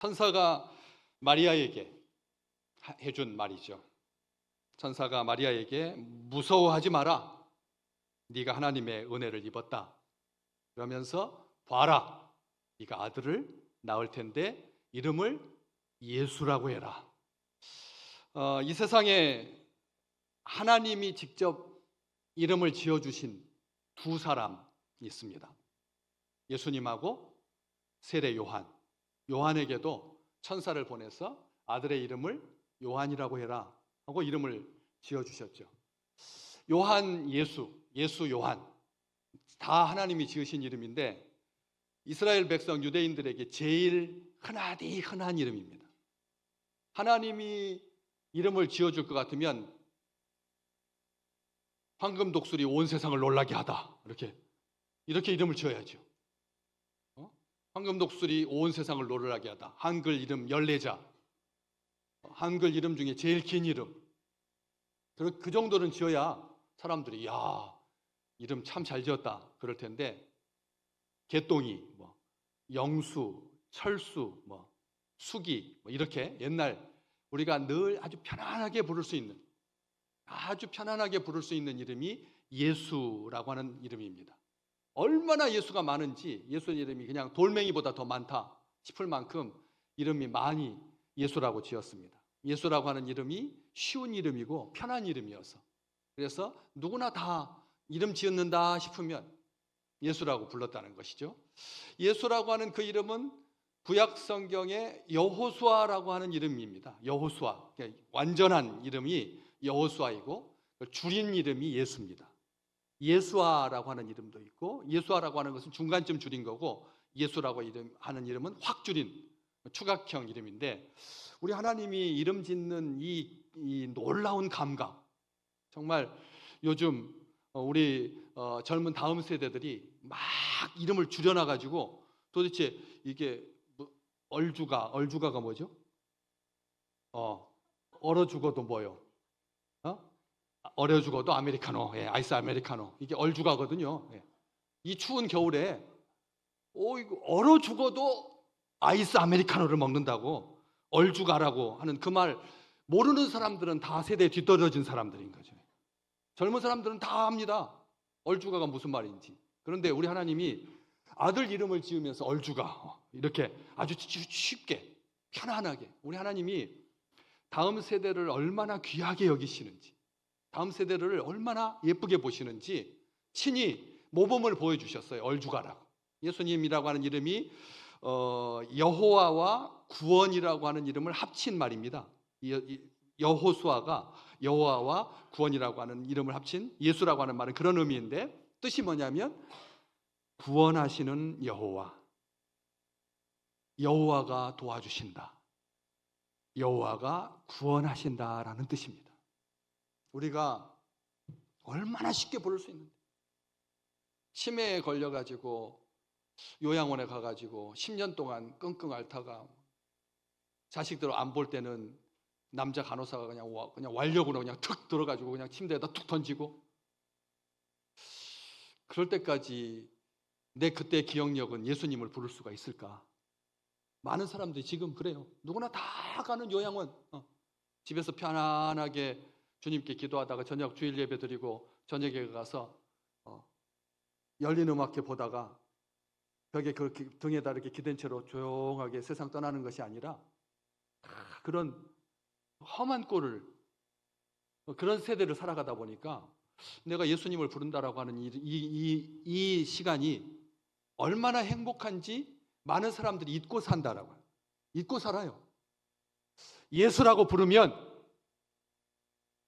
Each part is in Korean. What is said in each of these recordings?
천사가 마리아에게 해준 말이죠. 천사가 마리아에게 무서워하지 마라. 네가 하나님의 은혜를 입었다. 그러면서 봐라. 네가 아들을 낳을 텐데 이름을 예수라고 해라. 이 세상에 하나님이 직접 이름을 지어주신 두 사람이 있습니다. 예수님하고 세례 요한. 요한에게도 천사를 보내서 아들의 이름을 요한이라고 해라 하고 이름을 지어주셨죠. 요한 예수, 예수 요한 다 하나님이 지으신 이름인데 이스라엘 백성 유대인들에게 제일 흔하디 흔한 이름입니다. 하나님이 이름을 지어줄 것 같으면 황금 독수리 온 세상을 놀라게 하다 이렇게 이름을 지어야죠. 황금 독수리 온 세상을 놀라게 하다. 한글 이름 14자. 한글 이름 중에 제일 긴 이름. 그 정도는 지어야 사람들이 야, 이름 참 잘 지었다 그럴 텐데 개똥이, 영수, 철수, 수기 이렇게 옛날 우리가 늘 아주 편안하게 부를 수 있는 이름이 예수라고 하는 이름입니다. 얼마나 예수가 많은지 예수 이름이 그냥 돌멩이보다 더 많다 싶을 만큼 이름이 많이 예수라고 지었습니다. 예수라고 하는 이름이 쉬운 이름이고 편한 이름이어서 그래서 누구나 다 이름 지었는다 싶으면 예수라고 불렀다는 것이죠. 예수라고 하는 그 이름은 구약 성경의 여호수아라고 하는 이름입니다. 여호수아, 완전한 이름이 여호수아이고 줄인 이름이 예수입니다. 예수아라고 하는 이름도 있고 예수아라고 하는 것은 중간쯤 줄인 거고 예수라고 하는 이름은 확 줄인 추각형 이름인데 우리 하나님이 이름 짓는 이 놀라운 감각 정말 요즘 우리 젊은 다음 세대들이 막 이름을 줄여놔가지고 도대체 이게 얼주가가 뭐죠? 얼어 죽어도 뭐요? 얼어 죽어도 아메리카노, 아이스 아메리카노 이게 얼주가거든요. 이 추운 겨울에 이거 얼어 죽어도 아이스 아메리카노를 먹는다고 얼주가라고 하는 그 말 모르는 사람들은 다 세대에 뒤떨어진 사람들인 거죠. 젊은 사람들은 다 압니다. 얼주가가 무슨 말인지. 그런데 우리 하나님이 아들 이름을 지으면서 얼주가 이렇게 아주 쉽게 편안하게 우리 하나님이 다음 세대를 얼마나 귀하게 여기시는지 다음 세대를 얼마나 예쁘게 보시는지 친히 모범을 보여주셨어요. 얼주가라고. 예수님이라고 하는 이름이 여호와와 구원이라고 하는 이름을 합친 말입니다. 여호수아가 여호와와 구원이라고 하는 이름을 합친 예수라고 하는 말은 그런 의미인데 뜻이 뭐냐면 구원하시는 여호와가 도와주신다. 여호와가 구원하신다라는 뜻입니다. 우리가 얼마나 쉽게 부를 수 있는데 치매에 걸려가지고 요양원에 가가지고 10년 동안 끙끙 앓다가 자식들 안 볼 때는 남자 간호사가 그냥 완력으로 그냥 툭 들어가지고 그냥 침대에다 툭 던지고 그럴 때까지 내 그때 기억력은 예수님을 부를 수가 있을까? 많은 사람들이 지금 그래요. 누구나 다 가는 요양원 집에서 편안하게 주님께 기도하다가 저녁 주일 예배 드리고 저녁에 가서 열린 음악회 보다가 벽에 그렇게 등에다 이렇게 기댄 채로 조용하게 세상 떠나는 것이 아니라 그런 험한 꼴을 그런 세대를 살아가다 보니까 내가 예수님을 부른다라고 하는 이 시간이 얼마나 행복한지 많은 사람들이 잊고 산다라고요. 잊고 살아요. 예수라고 부르면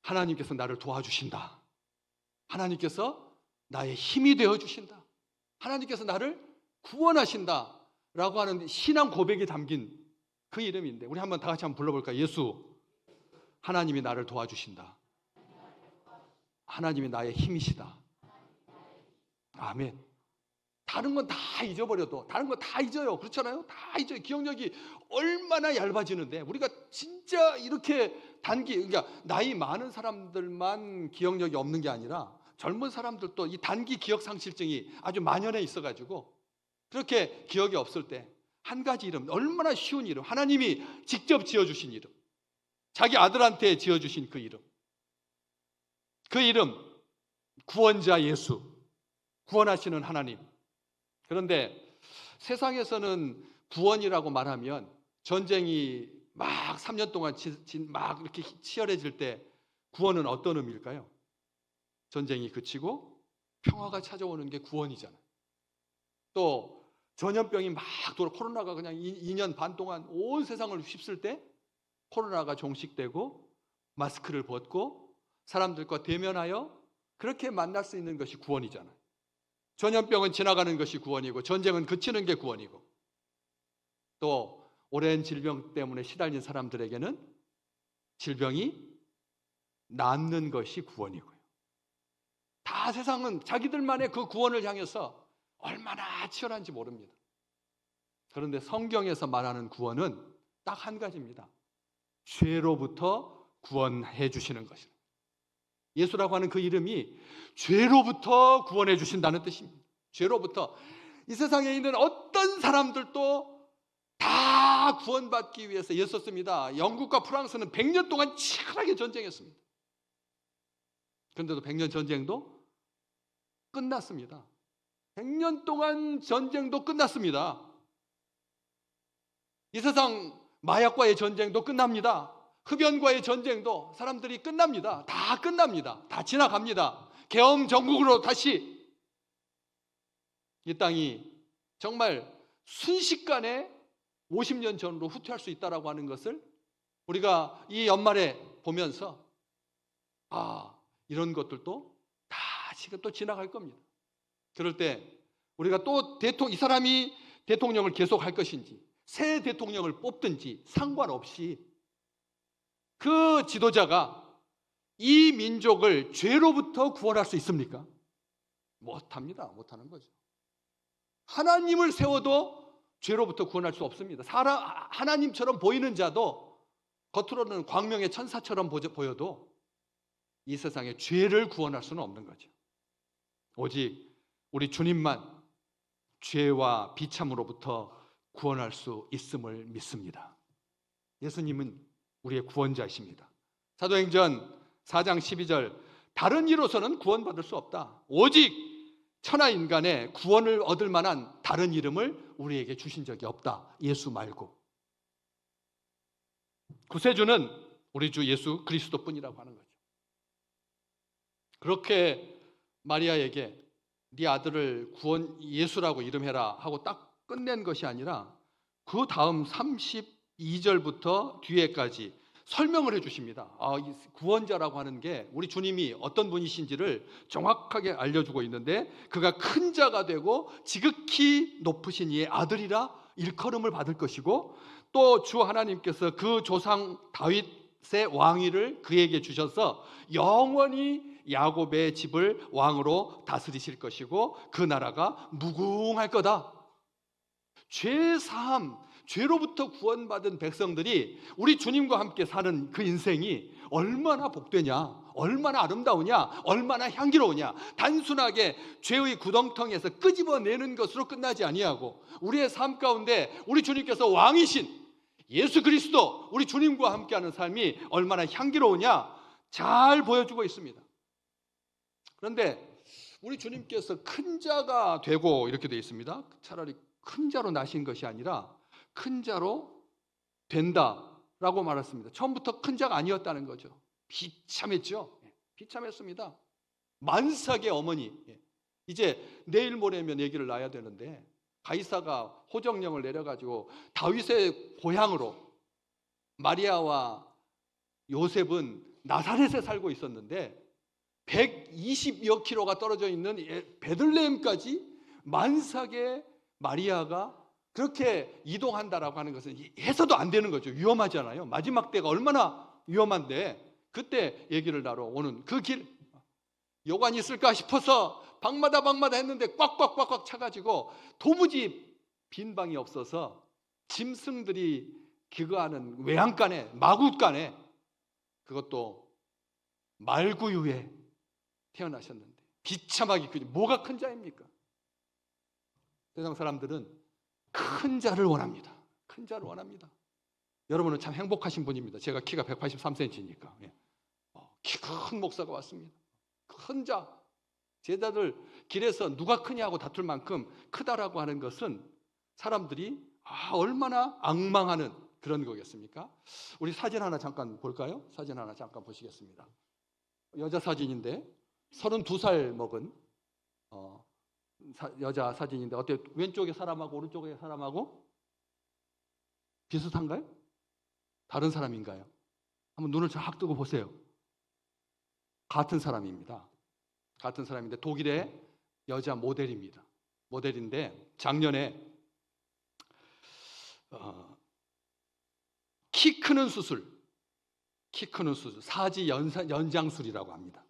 하나님께서 나를 도와주신다. 하나님께서 나의 힘이 되어주신다. 하나님께서 나를 구원하신다 라고 하는 신앙 고백이 담긴 그 이름인데 우리 한번 다 같이 한번 불러볼까요? 예수, 하나님이 나를 도와주신다. 하나님이 나의 힘이시다. 아멘. 다른 건 다 잊어버려도 다른 건 다 잊어요. 그렇잖아요? 다 잊어요. 기억력이 얼마나 얇아지는데 우리가 진짜 이렇게 그러니까 나이 많은 사람들만 기억력이 없는 게 아니라 젊은 사람들도 이 단기 기억 상실증이 아주 만연해 있어가지고 그렇게 기억이 없을 때 한 가지 이름, 얼마나 쉬운 이름, 하나님이 직접 지어주신 이름, 자기 아들한테 지어주신 그 이름, 그 이름 구원자 예수, 구원하시는 하나님. 그런데 세상에서는 구원이라고 말하면 전쟁이 막 3년 동안 막 이렇게 치열해질 때 구원은 어떤 의미일까요? 전쟁이 그치고 평화가 찾아오는 게 구원이잖아요. 또 전염병이 막 코로나가 그냥 2년 반 동안 온 세상을 휩쓸 때 코로나가 종식되고 마스크를 벗고 사람들과 대면하여 그렇게 만날 수 있는 것이 구원이잖아요. 전염병은 지나가는 것이 구원이고 전쟁은 그치는 게 구원이고, 또 오랜 질병 때문에 시달린 사람들에게는 질병이 낫는 것이 구원이고요. 다 세상은 자기들만의 그 구원을 향해서 얼마나 치열한지 모릅니다. 그런데 성경에서 말하는 구원은 딱 한 가지입니다. 죄로부터 구원해 주시는 것입니다. 예수라고 하는 그 이름이 죄로부터 구원해 주신다는 뜻입니다. 죄로부터. 이 세상에 있는 어떤 사람들도 다 구원받기 위해서 애썼습니다. 영국과 프랑스는 100년 동안 치열하게 전쟁했습니다. 그런데도 100년 전쟁도 끝났습니다. 100년 동안 전쟁도 끝났습니다. 이 세상 마약과의 전쟁도 끝납니다. 흡연과의 전쟁도 사람들이 끝납니다. 다 끝납니다. 다 지나갑니다. 계엄 정국으로 다시 이 땅이 정말 순식간에 50년 전으로 후퇴할 수 있다라고 하는 것을 우리가 이 연말에 보면서 이런 것들도 다 지금 또 지나갈 겁니다. 그럴 때 우리가 또 이 사람이 대통령을 계속할 것인지 새 대통령을 뽑든지 상관없이 그 지도자가 이 민족을 죄로부터 구원할 수 있습니까? 못합니다. 못하는 거죠. 하나님을 세워도 죄로부터 구원할 수 없습니다. 하나님처럼 보이는 자도 겉으로는 광명의 천사처럼 보여도 이 세상에 죄를 구원할 수는 없는 거죠. 오직 우리 주님만 죄와 비참으로부터 구원할 수 있음을 믿습니다. 예수님은 우리의 구원자이십니다. 사도행전 4장 12절, 다른 이로서는 구원받을 수 없다. 오직 천하인간의 구원을 얻을 만한 다른 이름을 우리에게 주신 적이 없다. 예수 말고. 구세주는 우리 주 예수 그리스도뿐이라고 하는 거죠. 그렇게 마리아에게 네 아들을 구원 예수라고 이름해라 하고 딱 끝낸 것이 아니라 그 다음 32절부터 뒤에까지 설명을 해주십니다. 이 구원자라고 하는 게 우리 주님이 어떤 분이신지를 정확하게 알려주고 있는데, 그가 큰 자가 되고 지극히 높으신 이의 아들이라 일컬음을 받을 것이고, 또 주 하나님께서 그 조상 다윗의 왕위를 그에게 주셔서 영원히 야곱의 집을 왕으로 다스리실 것이고 그 나라가 무궁할 거다. 죄사함, 죄로부터 구원받은 백성들이 우리 주님과 함께 사는 그 인생이 얼마나 복되냐, 얼마나 아름다우냐, 얼마나 향기로우냐. 단순하게 죄의 구덩텅이에서 끄집어내는 것으로 끝나지 아니하고 우리의 삶 가운데 우리 주님께서 왕이신 예수 그리스도, 우리 주님과 함께하는 삶이 얼마나 향기로우냐 잘 보여주고 있습니다. 그런데 우리 주님께서 큰 자가 되고 이렇게 되어 있습니다. 차라리 큰 자로 나신 것이 아니라 큰 자로 된다라고 말했습니다. 처음부터 큰 자가 아니었다는 거죠. 비참했죠. 비참했습니다. 만삭의 어머니. 이제 내일 모레면 얘기를 놔야 되는데 가이사가 호정령을 내려가지고 다윗의 고향으로, 마리아와 요셉은 나사렛에 살고 있었는데 120여 킬로가 떨어져 있는 베들레헴까지 만삭의 마리아가 그렇게 이동한다라고 하는 것은 해서도 안 되는 거죠. 위험하잖아요. 마지막 때가 얼마나 위험한데, 그때 얘기를 나눠 오는 그 길, 요관이 있을까 싶어서 방마다 했는데 꽉꽉꽉꽉 차가지고 도무지 빈 방이 없어서 짐승들이 기거하는 외양간에, 마굿간에, 그것도 말구유에 태어나셨는데 비참하게 뭐가 큰 자입니까? 세상 사람들은 큰 자를 원합니다. 큰 자를 원합니다. 여러분은 참 행복하신 분입니다. 제가 키가 183cm니까. 키 큰 목사가 왔습니다. 큰 자. 제자들 길에서 누가 크냐고 다툴 만큼 크다라고 하는 것은 사람들이 얼마나 앙망하는 그런 거겠습니까? 우리 사진 하나 잠깐 볼까요? 사진 하나 잠깐 보시겠습니다. 여자 사진인데 32살 먹은 여자 사진인데 어때요? 왼쪽에 사람하고 오른쪽에 사람하고 비슷한가요? 다른 사람인가요? 한번 눈을 확 뜨고 보세요. 같은 사람입니다. 같은 사람인데 독일의 여자 모델입니다. 모델인데 작년에 키 크는 수술, 사지 연장술이라고 합니다.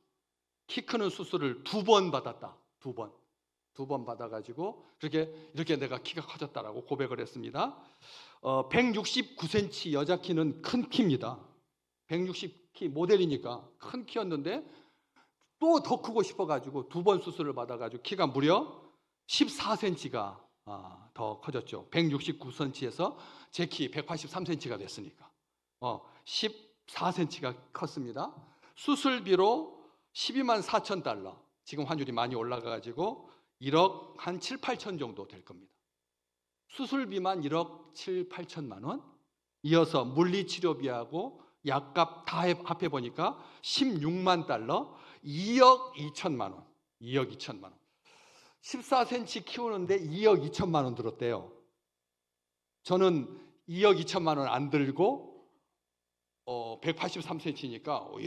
키 크는 수술을 2번 받았다. 2번 받아가지고 이렇게 내가 키가 커졌다라고 고백을 했습니다. 169cm 여자 키는 큰 키입니다. 160키 모델이니까 큰 키였는데 또 더 크고 싶어가지고 2번 수술을 받아가지고 키가 무려 14cm가 더 커졌죠. 169cm에서 제 키 183cm가 됐으니까 14cm가 컸습니다. 수술비로 12만 4천 달러. 지금 환율이 많이 올라가가지고 1억 한 7, 8천 정도 될 겁니다. 수술비만 1억 7, 8천만 원. 이어서 물리치료비하고 약값 다 합해 보니까 16만 달러, 2억 2천만 원. 2억 2천만 원. 14cm 키우는데 2억 2천만 원 들었대요. 저는 2억 2천만 원 안 들고 183cm니까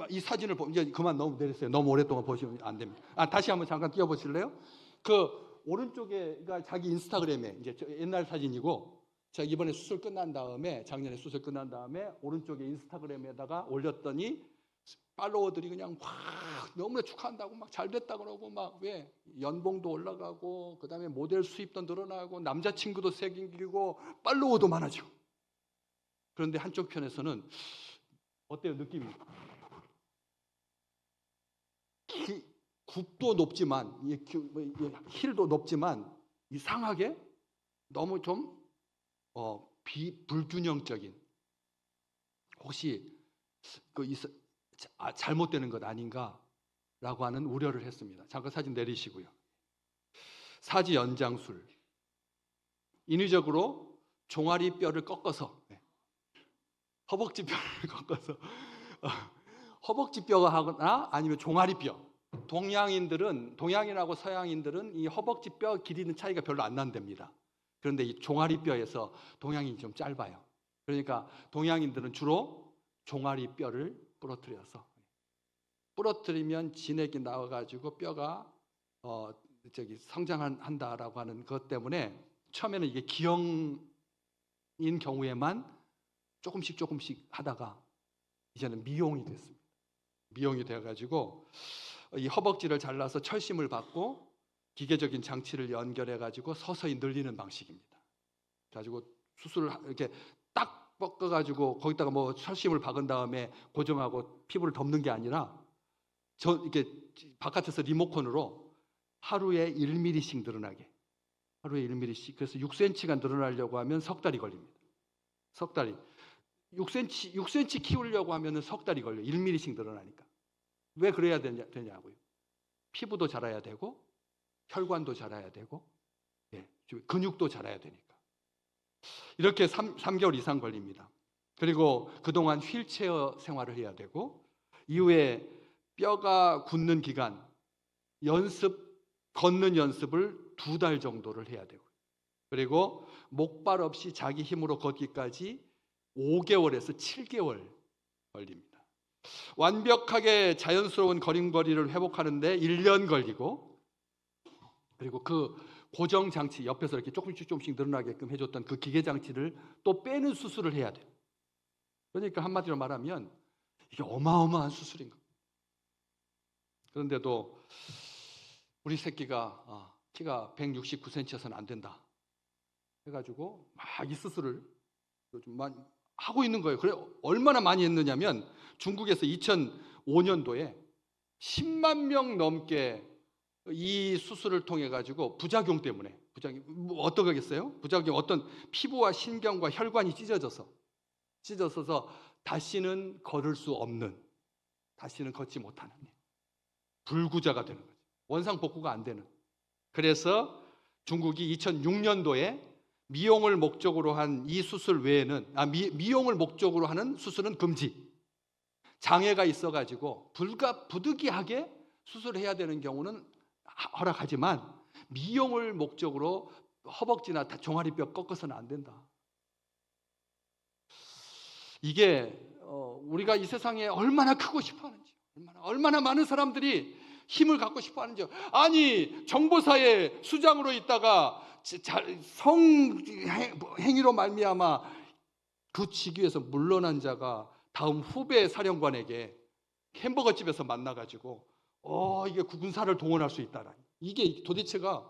이 사진을 보면 이제 그만 너무 내렸어요. 너무 오랫동안 보시면 안 됩니다. 다시 한번 잠깐 띄워 보실래요? 그 오른쪽에가 자기 인스타그램에 이제 옛날 사진이고, 제가 이번에 수술 끝난 다음에 작년에 수술 끝난 다음에 오른쪽에 인스타그램에다가 올렸더니 팔로워들이 그냥 막 너무나 축하한다고 막 잘 됐다 그러고 막 왜 연봉도 올라가고 그다음에 모델 수입도 늘어나고 남자친구도 생기고 팔로워도 많아지고. 그런데 한쪽 편에서는 어때요 느낌이? 굽도 높지만 힐도 높지만 이상하게 너무 좀 불균형적인, 혹시 잘못되는 것 아닌가라고 하는 우려를 했습니다. 잠깐 사진 내리시고요. 사지 연장술, 인위적으로 종아리 뼈를 꺾어서 허벅지 뼈를 꺾어서 허벅지 뼈가 하거나 아니면 종아리 뼈. 동양인하고 서양인들은 이 허벅지 뼈 길이는 차이가 별로 안 난답니다. 그런데 이 종아리 뼈에서 동양인이 좀 짧아요. 그러니까 동양인들은 주로 종아리 뼈를 부러뜨리면 진액이 나와가지고 뼈가 성장한다라고 하는 것 때문에 처음에는 이게 기형인 경우에만 조금씩 하다가 이제는 미용이 됐습니다. 미용이 되어가지고 이 허벅지를 잘라서 철심을 받고 기계적인 장치를 연결해가지고 서서히 늘리는 방식입니다. 가지고 수술을 이렇게 딱 꺾어가지고 거기다가 뭐 철심을 박은 다음에 고정하고 피부를 덮는 게 아니라 이렇게 바깥에서 리모컨으로 하루에 1mm씩 늘어나게. 하루에 1mm씩. 그래서 6cm가 늘어나려고 하면 석 달이 걸립니다. 석 달이. 6cm 키우려고 하면 석 달이 걸려요. 1mm씩 늘어나니까. 왜 그래야 되냐고요. 피부도 자라야 되고 혈관도 자라야 되고 근육도 자라야 되니까. 이렇게 3개월 이상 걸립니다. 그리고 그동안 휠체어 생활을 해야 되고 이후에 뼈가 굳는 기간, 걷는 연습을 2달 정도를 해야 되고, 그리고 목발 없이 자기 힘으로 걷기까지 5개월에서 7개월 걸립니다. 완벽하게 자연스러운 걸음걸이를 회복하는데 1년 걸리고, 그리고 그 고정 장치 옆에서 이렇게 조금씩 늘어나게끔 해줬던 그 기계 장치를 또 빼는 수술을 해야 돼요. 그러니까 한마디로 말하면 이게 어마어마한 수술인 거예요. 그런데도 우리 새끼가 키가 169cm여서는 안 된다 해가지고 막 이 수술을 요즘 많이 하고 있는 거예요. 그래 얼마나 많이 했느냐면 중국에서 2005년도에 10만 명 넘게 이 수술을 통해 가지고 부작용 때문에 부작용이 어떠겠어요? 부작용이 어떤 피부와 신경과 혈관이 찢어져서 다시는 걸을 수 없는, 다시는 걷지 못하는 불구자가 되는 거죠. 원상복구가 안 되는. 그래서 중국이 2006년도에 미용을 목적으로 한 이 수술 외에는 미용을 목적으로 하는 수술은 금지. 장애가 있어가지고 부득이하게 수술해야 되는 경우는 허락하지만 미용을 목적으로 허벅지나 종아리뼈 꺾어서는 안 된다. 이게 우리가 이 세상에 얼마나 크고 싶어하는지, 얼마나 많은 사람들이 힘을 갖고 싶어하는지. 아니, 정보사의 수장으로 있다가 성행위로 말미암아 그 직위에서 물러난 자가 다음 후배 사령관에게 햄버거 집에서 만나가지고 이게 군사를 동원할 수 있다라. 이게 도대체가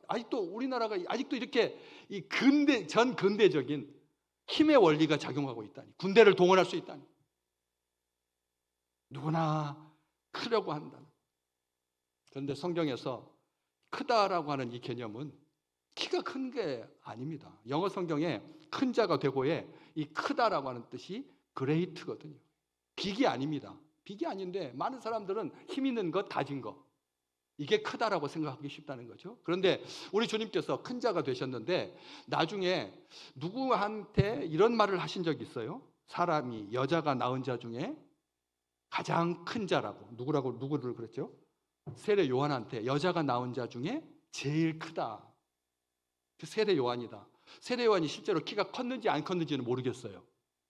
아직도 우리나라가 아직도 이렇게 이 전 근대적인 힘의 원리가 작용하고 있다니. 군대를 동원할 수 있다니. 누구나 크려고 한다. 그런데 성경에서 크다라고 하는 이 개념은 키가 큰 게 아닙니다. 영어 성경에 큰 자가 되고에 이 크다라고 하는 뜻이 great거든요. 빅이 아닙니다. 빅이 아닌데 많은 사람들은 힘 있는 것, 가진 것, 이게 크다라고 생각하기 쉽다는 거죠. 그런데 우리 주님께서 큰 자가 되셨는데 나중에 누구한테 이런 말을 하신 적이 있어요. 사람이, 여자가 낳은 자 중에 가장 큰 자라고. 누구를 그랬죠? 세례 요한한테 여자가 낳은 자 중에 제일 크다. 그 세례 요한이다. 세례 요한이 실제로 키가 컸는지 안 컸는지는 모르겠어요.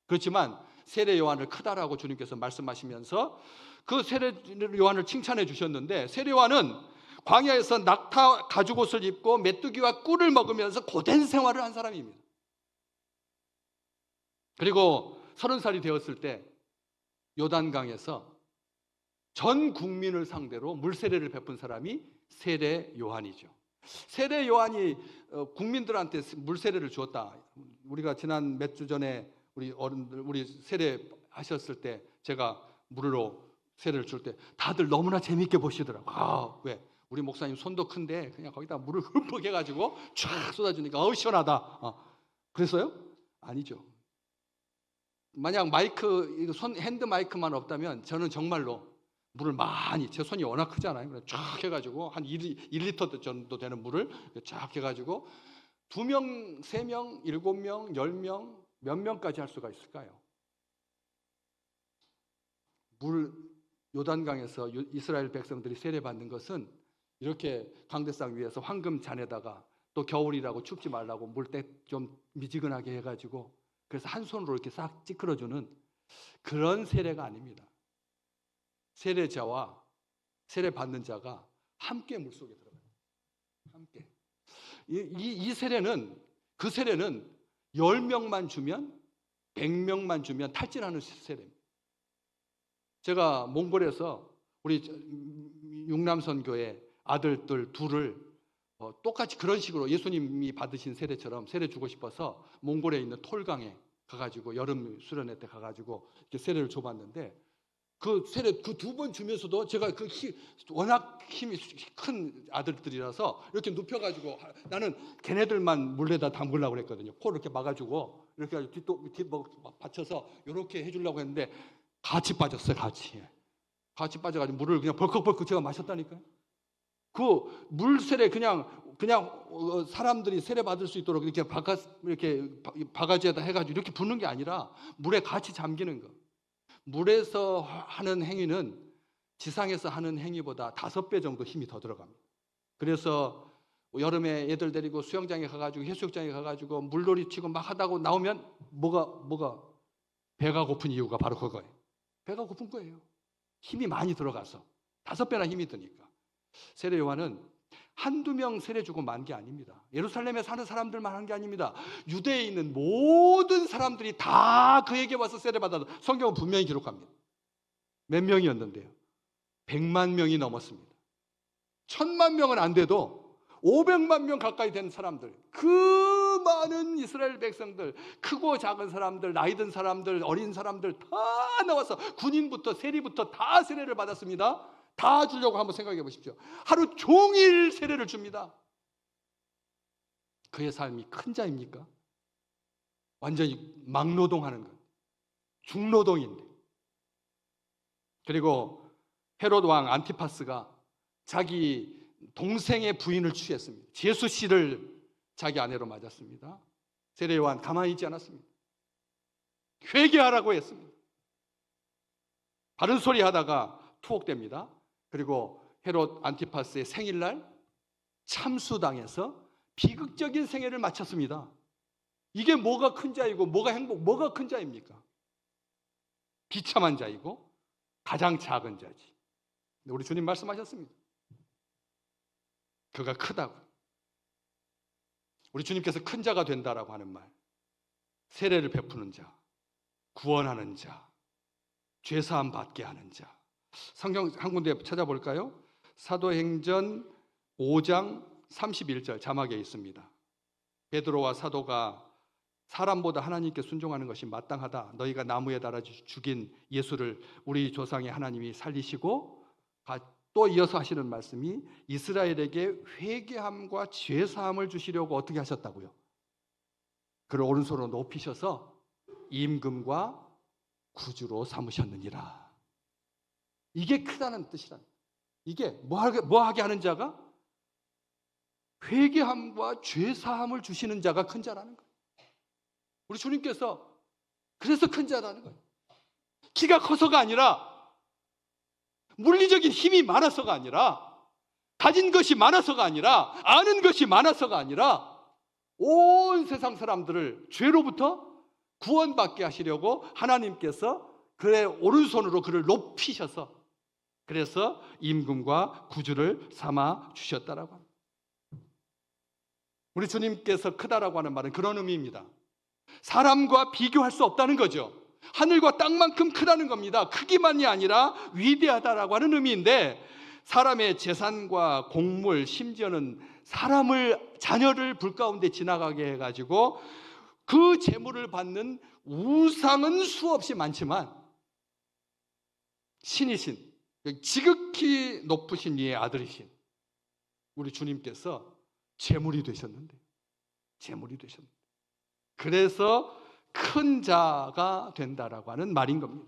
그렇지만 세례 요한을 크다라고 주님께서 말씀하시면서 그 세례 요한을 칭찬해 주셨는데, 세례 요한은 광야에서 낙타 가죽옷을 입고 메뚜기와 꿀을 먹으면서 고된 생활을 한 사람입니다. 그리고 30살이 되었을 때 요단강에서 전 국민을 상대로 물세례를 베푼 사람이 세례 요한이죠. 세례 요한이 국민들한테 물세례를 주었다. 우리가 지난 몇 주 전에 우리 어른들, 우리 세례 하셨을 때 제가 물로 세례를 줄 때 다들 너무나 재미있게 보시더라고요. 왜? 우리 목사님 손도 큰데 그냥 거기다 물을 흠뻑 해가지고 쫙 쏟아주니까 시원하다. 그랬어요? 아니죠. 만약 핸드 마이크만 없다면 저는 정말로 물을 많이, 제 손이 워낙 크잖아요. 쫙 해가지고 한 1리터 정도 되는 물을 쫙 해가지고 2명, 3명, 7명, 10명, 몇 명까지 할 수가 있을까요? 요단강에서 이스라엘 백성들이 세례받는 것은 이렇게 강대상 위에서 황금 잔에다가, 또 겨울이라고 춥지 말라고 물때 좀 미지근하게 해가지고, 그래서 한 손으로 이렇게 싹 찌그러주는 그런 세례가 아닙니다. 세례자와 세례받는 자가 함께 물속에 들어가요. 함께. 이 세례는, 그 세례는 10명만 주면, 100명만 주면 탈진하는 세례입니다. 제가 몽골에서 우리 육남선교회 아들들 둘을 똑같이 그런 식으로 예수님이 받으신 세례처럼 세례 주고 싶어서 몽골에 있는 톨강에 가가지고 여름 수련회 때 가가지고 이렇게 세례를 줘봤는데, 그 세례 그 2번 주면서도 제가 워낙 힘이 큰 아들들이라서 이렇게 눕혀가지고, 나는 걔네들만 물에다 담그려고 그랬거든요. 코를 이렇게 막아주고 이렇게 뒤 받쳐서 이렇게 해주려고 했는데 같이 빠졌어요. 같이 빠져가지고 물을 그냥 벌컥벌컥 제가 마셨다니까요. 그 물 세례 그냥 사람들이 세례 받을 수 있도록 이렇게 바가지에다 해가지고 이렇게 붓는 게 아니라 물에 같이 잠기는 거. 물에서 하는 행위는 지상에서 하는 행위보다 5배 정도 힘이 더 들어갑니다. 그래서 여름에 애들 데리고 수영장에 가가지고 해수욕장에 가가지고 물놀이 치고 막 하다고 나오면 뭐가 배가 고픈 이유가 바로 그거예요. 배가 고픈 거예요. 힘이 많이 들어가서 5배나 힘이 드니까. 세례 요한은 한두 명 세례 주고 만 게 아닙니다. 예루살렘에 사는 사람들만 한 게 아닙니다. 유대에 있는 모든 사람들이 다 그에게 와서 세례 받아서 성경은 분명히 기록합니다. 몇 명이었는데요? 100만 명이 넘었습니다. 1000만 명은 안 돼도 500만 명 가까이 된 사람들, 그 많은 이스라엘 백성들, 크고 작은 사람들, 나이 든 사람들, 어린 사람들 다 나와서 군인부터 세리부터 다 세례를 받았습니다. 다 주려고 한번 생각해 보십시오. 하루 종일 세례를 줍니다. 그의 삶이 큰 자입니까? 완전히 막노동하는 것, 중노동인데. 그리고 헤롯 왕 안티파스가 자기 동생의 부인을 취했습니다. 제수 씨를 자기 아내로 맞았습니다. 세례 요한 가만히 있지 않았습니다. 회개하라고 했습니다. 바른 소리 하다가 투옥됩니다. 그리고 헤롯 안티파스의 생일날 참수당해서 비극적인 생애를 마쳤습니다. 이게 뭐가 큰 자이고 뭐가 큰 자입니까? 비참한 자이고 가장 작은 자지. 우리 주님 말씀하셨습니다. 그가 크다고. 우리 주님께서 큰 자가 된다라고 하는 말, 세례를 베푸는 자, 구원하는 자, 죄사함 받게 하는 자. 성경 한 군데 찾아볼까요? 사도행전 5장 31절 자막에 있습니다. 베드로와 사도가 사람보다 하나님께 순종하는 것이 마땅하다. 너희가 나무에 달아 죽인 예수를 우리 조상의 하나님이 살리시고, 또 이어서 하시는 말씀이 이스라엘에게 회개함과 죄사함을 주시려고 어떻게 하셨다고요? 그를 오른손으로 높이셔서 임금과 구주로 삼으셨느니라. 이게 크다는 뜻이란. 이게 뭐하게 하는 자가? 회개함과 죄사함을 주시는 자가 큰 자라는 거예요. 우리 주님께서 그래서 큰 자라는 거예요. 키가 커서가 아니라, 물리적인 힘이 많아서가 아니라, 가진 것이 많아서가 아니라, 아는 것이 많아서가 아니라, 온 세상 사람들을 죄로부터 구원받게 하시려고 하나님께서 그의 오른손으로 그를 높이셔서, 그래서 임금과 구주를 삼아 주셨다라고 합니다. 우리 주님께서 크다라고 하는 말은 그런 의미입니다. 사람과 비교할 수 없다는 거죠. 하늘과 땅만큼 크다는 겁니다. 크기만이 아니라 위대하다라고 하는 의미인데, 사람의 재산과 곡물, 심지어는 자녀를 불 가운데 지나가게 해가지고 그 재물을 받는 우상은 수없이 많지만, 신이신, 지극히 높으신 이의 아들이신 우리 주님께서 재물이 되셨는데, 그래서 큰 자가 된다라고 하는 말인 겁니다.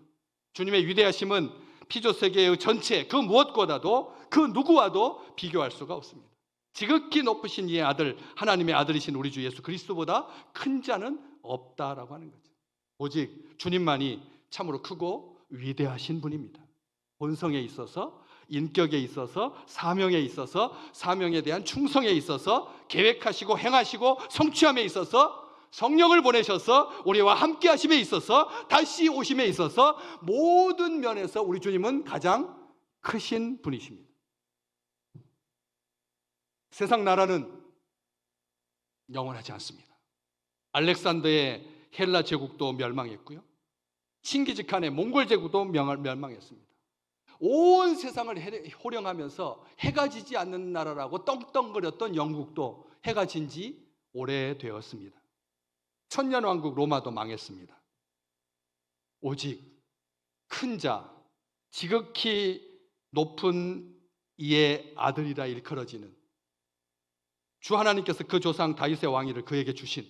주님의 위대하심은 피조 세계의 전체 그 무엇보다도 그 누구와도 비교할 수가 없습니다. 지극히 높으신 이의 아들, 하나님의 아들이신 우리 주 예수 그리스도보다 큰 자는 없다라고 하는 거죠. 오직 주님만이 참으로 크고 위대하신 분입니다. 본성에 있어서, 인격에 있어서, 사명에 있어서, 사명에 대한 충성에 있어서, 계획하시고 행하시고 성취함에 있어서, 성령을 보내셔서 우리와 함께 하심에 있어서, 다시 오심에 있어서, 모든 면에서 우리 주님은 가장 크신 분이십니다. 세상 나라는 영원하지 않습니다. 알렉산더의 헬라 제국도 멸망했고요, 칭기즈칸의 몽골 제국도 멸망했습니다. 온 세상을 호령하면서 해가 지지 않는 나라라고 떵떵거렸던 영국도 해가 진 지 오래되었습니다. 천년왕국 로마도 망했습니다. 오직 큰 자, 지극히 높은 이의 아들이라 일컬어지는 주 하나님께서 그 조상 다윗의 왕위를 그에게 주신,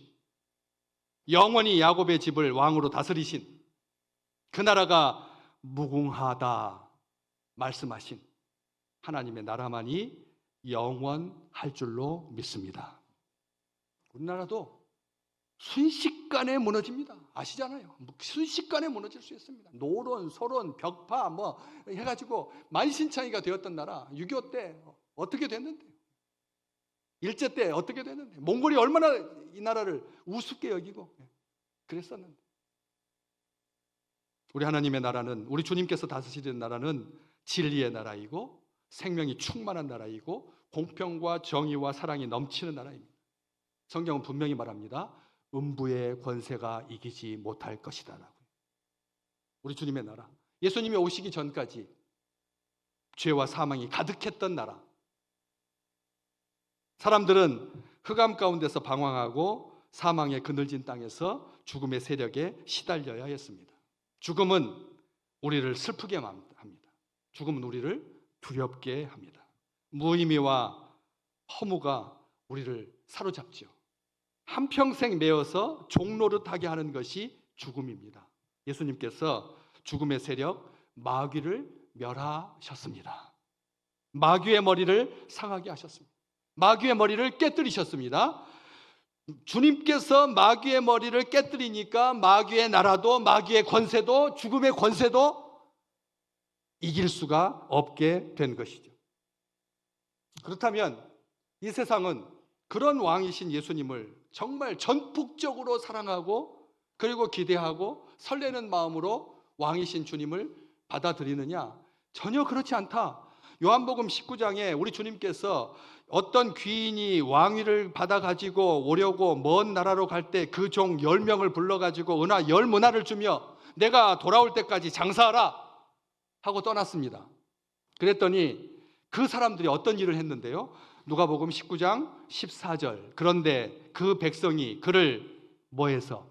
영원히 야곱의 집을 왕으로 다스리신, 그 나라가 무궁하다 말씀하신 하나님의 나라만이 영원할 줄로 믿습니다. 우리나라도 순식간에 무너집니다. 아시잖아요. 순식간에 무너질 수 있습니다. 노론, 소론, 벽파 해가지고 만신창이가 되었던 나라, 6.25 때 어떻게 됐는데, 일제 때 어떻게 됐는데, 몽골이 얼마나 이 나라를 우습게 여기고 그랬었는데, 우리 하나님의 나라는, 우리 주님께서 다스리는 나라는 진리의 나라이고 생명이 충만한 나라이고 공평과 정의와 사랑이 넘치는 나라입니다. 성경은 분명히 말합니다. 음부의 권세가 이기지 못할 것이다 라고. 우리 주님의 나라, 예수님이 오시기 전까지 죄와 사망이 가득했던 나라, 사람들은 흑암 가운데서 방황하고 사망의 그늘진 땅에서 죽음의 세력에 시달려야 했습니다. 죽음은 우리를 슬프게 합니다. 죽음은 우리를 두렵게 합니다. 무의미와 허무가 우리를 사로잡죠. 한평생 매어서 종노릇하게 하는 것이 죽음입니다. 예수님께서 죽음의 세력 마귀를 멸하셨습니다. 마귀의 머리를 상하게 하셨습니다. 마귀의 머리를 깨뜨리셨습니다. 주님께서 마귀의 머리를 깨뜨리니까 마귀의 나라도 마귀의 권세도 죽음의 권세도 이길 수가 없게 된 것이죠. 그렇다면 이 세상은 그런 왕이신 예수님을 정말 전폭적으로 사랑하고 그리고 기대하고 설레는 마음으로 왕이신 주님을 받아들이느냐? 전혀 그렇지 않다. 요한복음 19장에 우리 주님께서 어떤 귀인이 왕위를 받아가지고 오려고 먼 나라로 갈 때 그 종 10명을 불러가지고 은하 10문화를 주며 내가 돌아올 때까지 장사하라 하고 떠났습니다. 그랬더니 그 사람들이 어떤 일을 했는데요? 누가복음 19장 14절. 그런데 그 백성이 그를 뭐해서?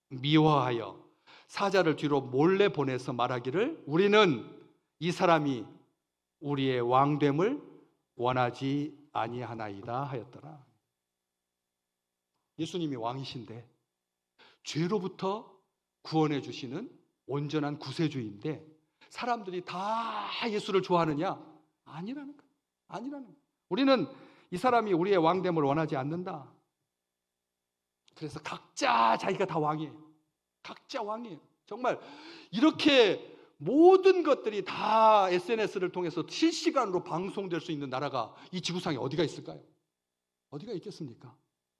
미워하여 사자를 뒤로 몰래 보내서 말하기를 우리는 이 사람이 우리의 왕됨을 원하지 아니하나이다 하였더라. 예수님이 왕이신데 죄로부터 구원해 주시는 온전한 구세주인데 사람들이 다 예수를 좋아하느냐? 아니라는 거예요. 아니라는 거예요. 우리는 이 사람이 우리의 왕됨을 원하지 않는다. 그래서 각자 자기가 다 왕이에요. 각자 왕이에요. 정말 이렇게 모든 것들이 다 SNS를 통해서 실시간으로 방송될 수 있는 나라가 이 지구상에 어디가 있을까요? 어디가 있겠습니까?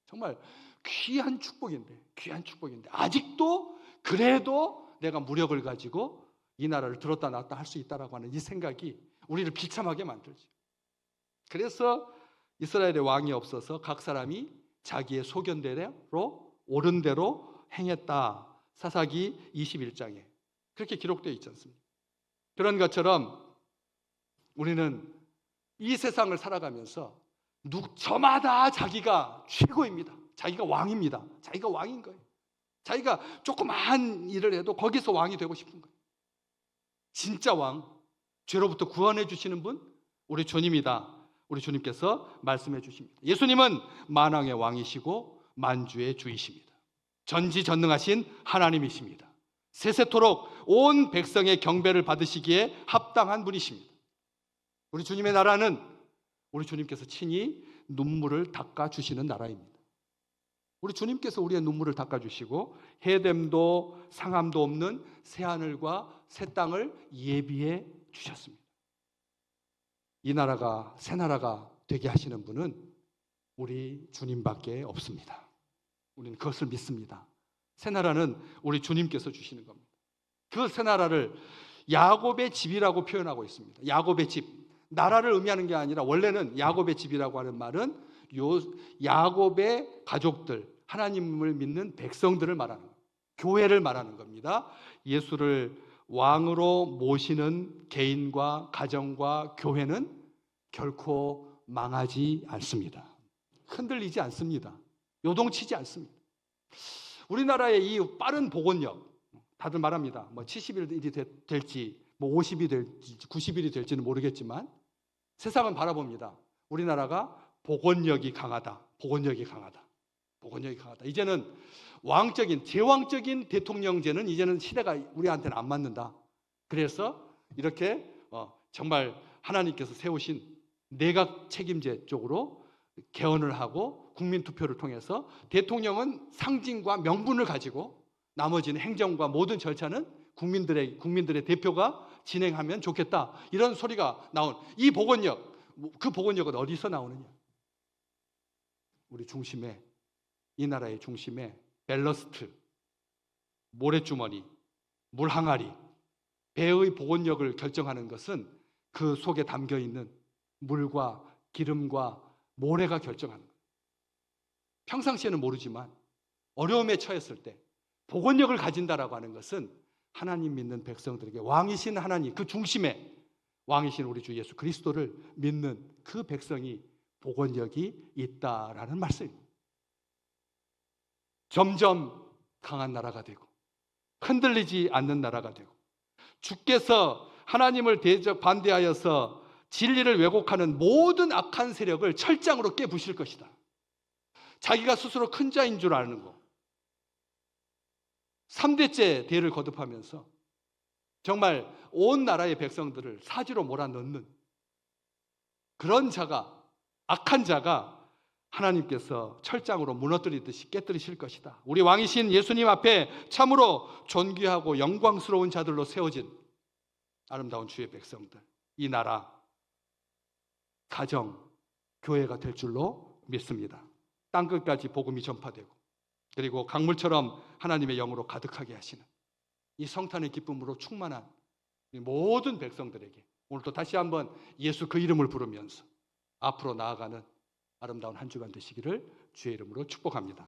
정말 귀한 축복인데, 귀한 축복인데 아직도 그래도 내가 무력을 가지고 이 나라를 들었다 놨다 할 수 있다라고 하는 이 생각이 우리를 비참하게 만들죠. 그래서 이스라엘의 왕이 없어서 각 사람이 자기의 소견대로 옳은 대로 행했다. 사사기 21장에 그렇게 기록되어 있지 않습니까? 그런 것처럼 우리는 이 세상을 살아가면서 저마다 자기가 최고입니다. 자기가 왕입니다. 자기가 왕인 거예요. 자기가 조그마한 일을 해도 거기서 왕이 되고 싶은 거예요. 진짜 왕, 죄로부터 구원해 주시는 분, 우리 주님이다. 우리 주님께서 말씀해 주십니다. 예수님은 만왕의 왕이시고 만주의 주이십니다. 전지전능하신 하나님이십니다. 세세토록 온 백성의 경배를 받으시기에 합당한 분이십니다. 우리 주님의 나라는 우리 주님께서 친히 눈물을 닦아주시는 나라입니다. 우리 주님께서 우리의 눈물을 닦아주시고 해됨도 상함도 없는 새하늘과 새 땅을 예비해 주셨습니다. 이 나라가 새 나라가 되게 하시는 분은 우리 주님밖에 없습니다. 우리는 그것을 믿습니다. 새 나라는 우리 주님께서 주시는 겁니다. 그 새 나라를 야곱의 집이라고 표현하고 있습니다. 야곱의 집, 나라를 의미하는 게 아니라 원래는 야곱의 집이라고 하는 말은 야곱의 가족들, 하나님을 믿는 백성들을 말하는 거예요. 교회를 말하는 겁니다. 예수를 왕으로 모시는 개인과 가정과 교회는 결코 망하지 않습니다. 흔들리지 않습니다. 요동치지 않습니다. 우리나라의 이 빠른 복원력, 다들 말합니다. 70일이 될지 50일이 될지 90일이 될지는 모르겠지만 세상은 바라봅니다. 우리나라가 복원력이 강하다. 복원력이 강하다. 복원력이 강하다. 이제는 제왕적인 대통령제는 이제는 시대가 우리한테는 안 맞는다. 그래서 이렇게 정말 하나님께서 세우신 내각 책임제 쪽으로 개헌을 하고 국민투표를 통해서 대통령은 상징과 명분을 가지고 나머지는 행정과 모든 절차는 국민들의 대표가 진행하면 좋겠다. 이런 소리가 나온 이 복원력, 그 복원력은 어디서 나오느냐? 우리 중심에, 이 나라의 중심에 밸러스트, 모래주머니, 물항아리, 배의 복원력을 결정하는 것은 그 속에 담겨있는 물과 기름과 모래가 결정하는 거예요. 평상시에는 모르지만 어려움에 처했을 때 복원력을 가진다라고 하는 것은 하나님 믿는 백성들에게 왕이신 하나님, 그 중심에 왕이신 우리 주 예수 그리스도를 믿는 그 백성이 복원력이 있다라는 말씀입니다. 점점 강한 나라가 되고 흔들리지 않는 나라가 되고 주께서 하나님을 반대하여서 진리를 왜곡하는 모든 악한 세력을 철장으로 깨부실 것이다. 자기가 스스로 큰 자인 줄 아는 거. 3대째 대를 거듭하면서 정말 온 나라의 백성들을 사지로 몰아넣는 그런 자가, 악한 자가 하나님께서 철장으로 무너뜨리듯이 깨뜨리실 것이다. 우리 왕이신 예수님 앞에 참으로 존귀하고 영광스러운 자들로 세워진 아름다운 주의 백성들, 이 나라, 가정, 교회가 될 줄로 믿습니다. 땅끝까지 복음이 전파되고 그리고 강물처럼 하나님의 영으로 가득하게 하시는 이 성탄의 기쁨으로 충만한 모든 백성들에게 오늘도 다시 한번 예수 그 이름을 부르면서 앞으로 나아가는 아름다운 한 주간 되시기를 주의 이름으로 축복합니다.